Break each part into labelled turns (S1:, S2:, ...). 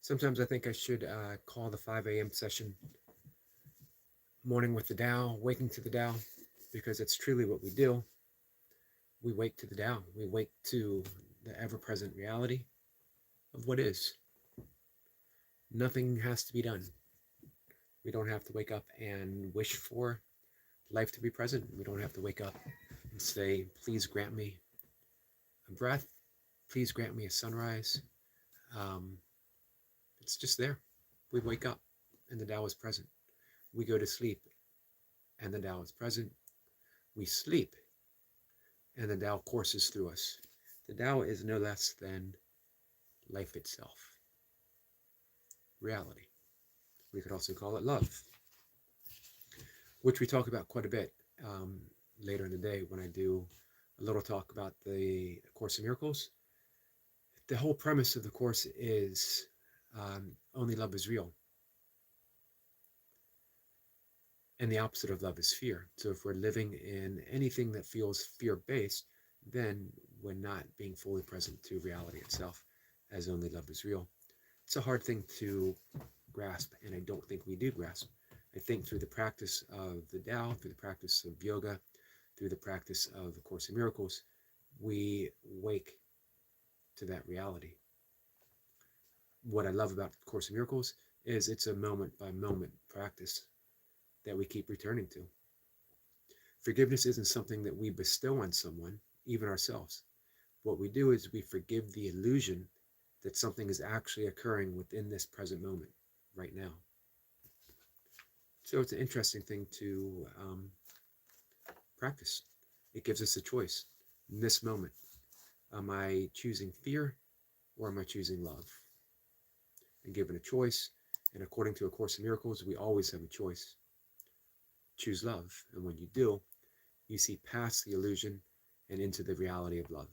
S1: Sometimes I think I should call the 5 a.m. session Morning with the Tao, Waking to the Tao, because it's truly what we do. We wake to the Tao. We wake to the ever-present reality of what is. Nothing has to be done. We don't have to wake up and wish for life to be present. We don't have to wake up and say, please grant me a breath. Please grant me a sunrise. Um, it's just there. We wake up and the Tao is present. We go to sleep and the Tao is present. We sleep and the Tao courses through us. The Tao is no less than life itself, reality. We could also call it love, which we talk about quite a bit later in the day when I do a little talk about the Course in Miracles. The whole premise of the Course is only love is real. And the opposite of love is fear. So if we're living in anything that feels fear-based, then we're not being fully present to reality itself, as only love is real. It's a hard thing to grasp, and I don't think we do grasp. I think through the practice of the Tao, through the practice of yoga, through the practice of the Course in Miracles, we wake to that reality. What I love about the Course in Miracles is it's a moment-by-moment practice that we keep returning to. Forgiveness isn't something that we bestow on someone, even ourselves. What we do is we forgive the illusion that something is actually occurring within this present moment, right now. So it's an interesting thing to practice. It gives us a choice. In this moment, am I choosing fear or am I choosing love? And given a choice, and according to A Course in Miracles, we always have a choice. Choose love, and when you do, you see past the illusion and into the reality of love.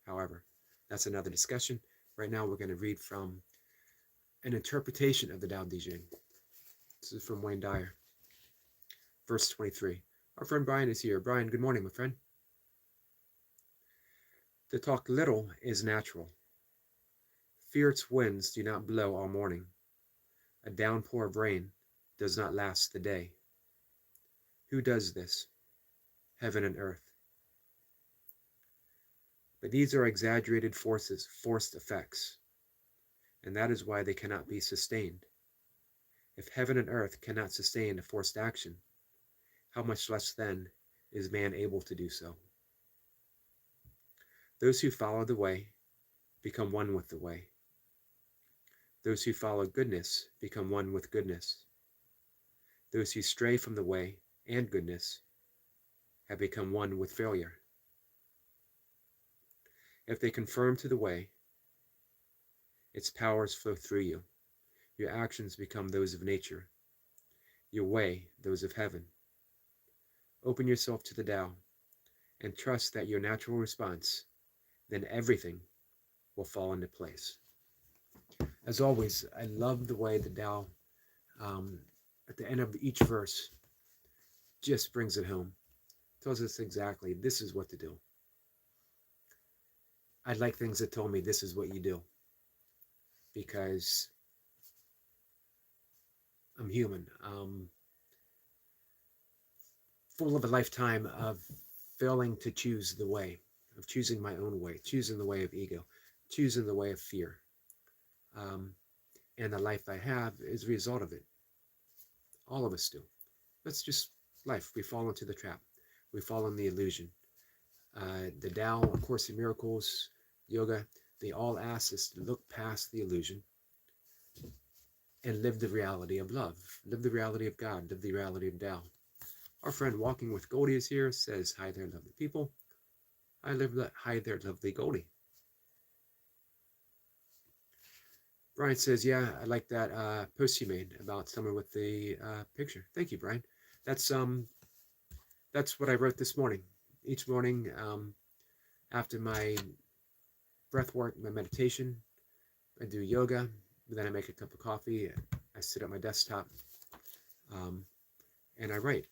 S1: However, that's another discussion. Right now we're going to read from an interpretation of the Tao Te Ching. This is from Wayne Dyer. Verse 23. Our friend Brian is here. Brian, good morning, my friend. To talk little is natural. Fierce winds do not blow all morning. A downpour of rain does not last the day. Who does this? Heaven and earth. But these are exaggerated forces, forced effects, and that is why they cannot be sustained. If heaven and earth cannot sustain a forced action, how much less then is man able to do so? Those who follow the way become one with the way. Those who follow goodness become one with goodness. Those who stray from the way and goodness have become one with failure. If they conform to the way, its powers flow through you. Your actions become those of nature, your way those of heaven. Open yourself to the Tao and trust that your natural response, then everything will fall into place. As always, I love the way the Tao, at the end of each verse, just brings it home. Tells us exactly this is what to do. I like things that told me this is what you do, because I'm human. Full of a lifetime of failing to choose the way, of choosing my own way, choosing the way of ego, choosing the way of fear. And the life I have is a result of it. All of us do. That's just life. We fall into the trap. We fall in the illusion. The Tao, A Course in Miracles, yoga, they all ask us to look past the illusion and live the reality of love. Live the reality of God. Live the reality of Tao. Our friend Walking with Goldie is here. Says, hi there, lovely people. Hi there, lovely Goldie. Brian says, yeah, I like that post you made about someone with the picture. Thank you, Brian. That's what I wrote this morning. Each morning, after my breath work, my meditation, I do yoga, then I make a cup of coffee, I sit at my desktop, and I write.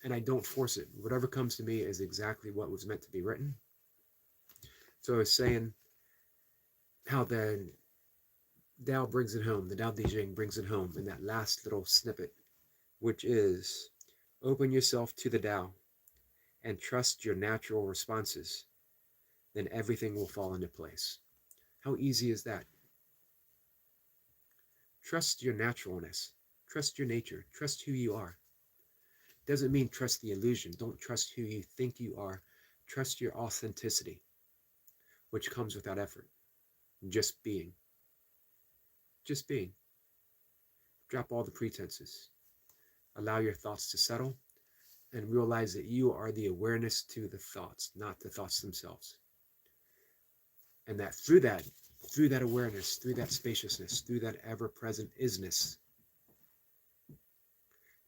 S1: And I don't force it. Whatever comes to me is exactly what was meant to be written. So I was saying how the Tao brings it home, the Tao Te Ching brings it home in that last little snippet, which is open yourself to the Tao and trust your natural responses, then everything will fall into place. How easy is that? Trust your naturalness, trust your nature, trust who you are. Doesn't mean trust the illusion. Don't trust who you think you are. Trust your authenticity, which comes without effort. Just being. Just being. Drop all the pretenses. Allow your thoughts to settle and realize that you are the awareness to the thoughts, not the thoughts themselves. And that through that awareness, through that spaciousness, through that ever-present isness,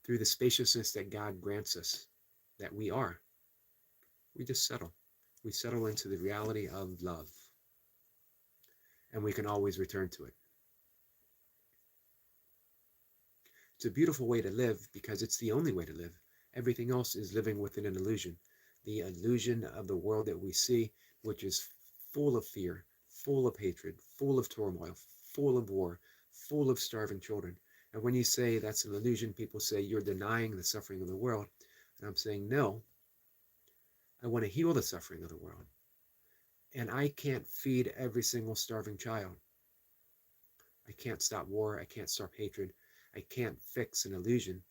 S1: through the spaciousness that God grants us, that we are, we just settle. We settle into the reality of love. And we can always return to it. It's a beautiful way to live because it's the only way to live. Everything else is living within an illusion. The illusion of the world that we see, which is full of fear, full of hatred, full of turmoil, full of war, full of starving children. And when you say that's an illusion, people say you're denying the suffering of the world. And I'm saying, no, I want to heal the suffering of the world. And I can't feed every single starving child. I can't stop war. I can't stop hatred. I can't fix an illusion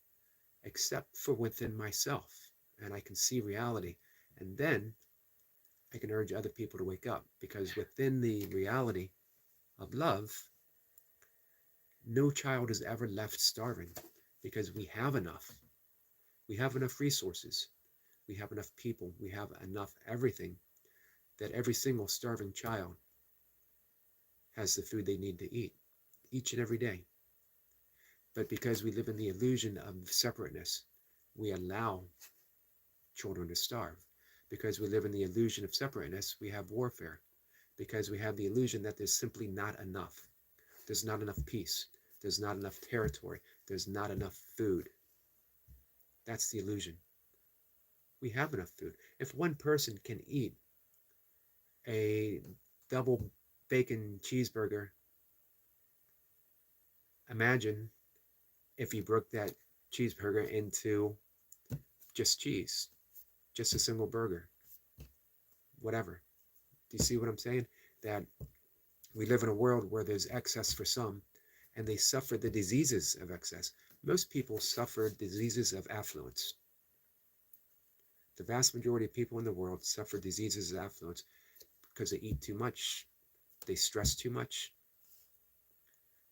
S1: except for within myself. And I can see reality. And then I can urge other people to wake up, because within the reality of love, no child is ever left starving, because we have enough. We have enough resources. We have enough people. We have enough everything that every single starving child has the food they need to eat each and every day. But because we live in the illusion of separateness, we allow children to starve. Because we live in the illusion of separateness, we have warfare. Because we have the illusion that there's simply not enough. There's not enough peace. There's not enough territory. There's not enough food. That's the illusion. We have enough food. If one person can eat a double bacon cheeseburger, imagine if you broke that cheeseburger into just cheese, just a single burger, whatever. Do you see what I'm saying? That we live in a world where there's excess for some, and they suffer the diseases of excess. Most people suffer diseases of affluence. The vast majority of people in the world suffer diseases of affluence because they eat too much, they stress too much,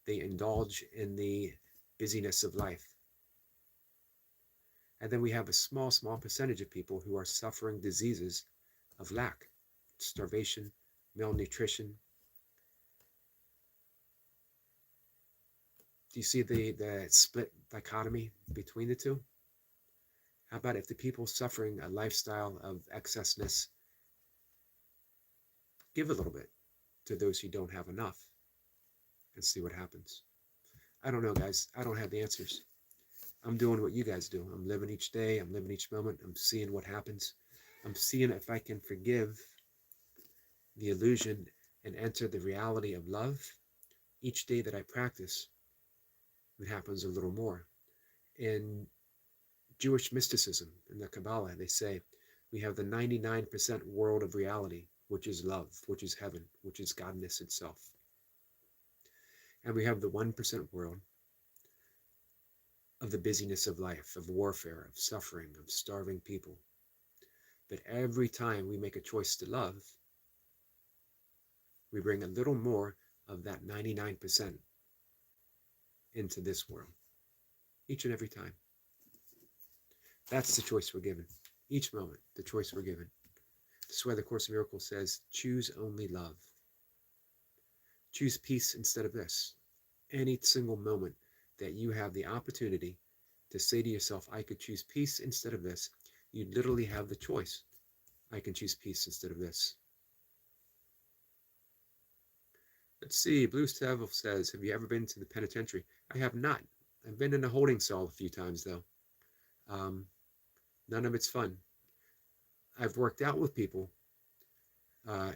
S1: they indulge in the busyness of life. And then we have a small percentage of people who are suffering diseases of lack, starvation, malnutrition. Do you see the split dichotomy between the two? How about if the people suffering a lifestyle of excessness give a little bit to those who don't have enough and see what happens? I don't know, guys. I don't have the answers. I'm doing what you guys do. I'm living each day. I'm living each moment. I'm seeing what happens. I'm seeing if I can forgive the illusion and enter the reality of love. Each day that I practice, it happens a little more. In Jewish mysticism, in the Kabbalah, they say we have the 99% world of reality, which is love, which is heaven, which is Godness itself. And we have the 1% world of the busyness of life, of warfare, of suffering, of starving people. But every time we make a choice to love, we bring a little more of that 99% into this world. Each and every time. That's the choice we're given. Each moment, the choice we're given. That's why the Course in Miracles says, choose only love. Choose peace instead of this. Any single moment that you have the opportunity to say to yourself, I could choose peace instead of this, you literally have the choice. I can choose peace instead of this. Let's see, Blue Devil says, have you ever been to the penitentiary? I have not. I've been in a holding cell a few times, though. None of it's fun. I've worked out with people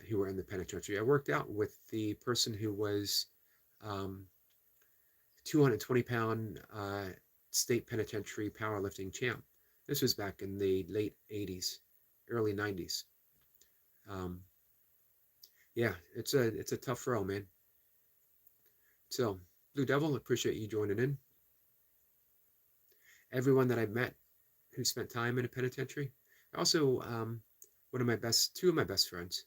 S1: who were in the penitentiary. I worked out with the person who was um, 220-pound state penitentiary powerlifting champ. This was back in the late 80s, early 90s. Um, yeah, it's a tough row, man. So, Blue Devil, appreciate you joining in. Everyone that I've met who spent time in a penitentiary. Also, two of my best friends,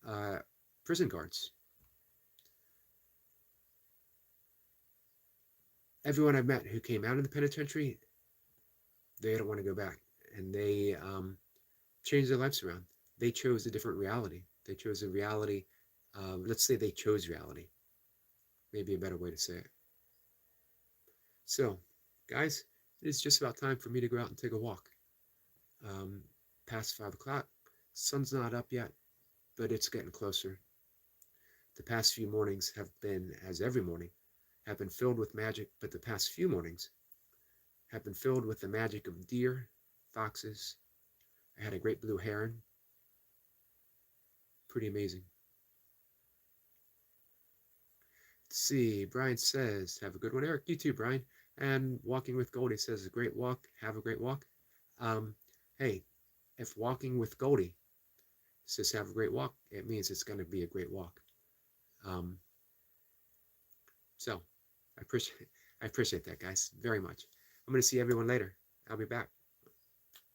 S1: uh, prison guards. Everyone I've met who came out of the penitentiary, they don't want to go back, and they changed their lives around. They chose a different reality. They chose a reality. Let's say they chose reality. Maybe a better way to say it. So, guys, it is just about time for me to go out and take a walk. Um, Past 5 o'clock. Sun's not up yet, but it's getting closer. The past few mornings have been, as every morning, have been filled with magic, but the past few mornings have been filled with the magic of deer, foxes. I had a great blue heron. Pretty amazing. Let's see, Brian says, have a good one. Eric, you too, Brian. And Walking with Goldie says, a great walk. Have a great walk. Um, hey, if Walking with Goldie says have a great walk, it means it's going to be a great walk. Um, so I appreciate that, guys, very much. I'm going to see everyone later. I'll be back.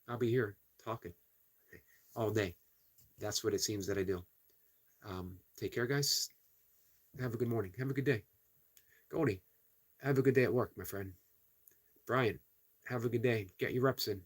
S1: I'll be here talking all day. That's what it seems that I do. Take care, guys. Have a good morning. Have a good day. Goldie, have a good day at work, my friend. Brian, have a good day. Get your reps in.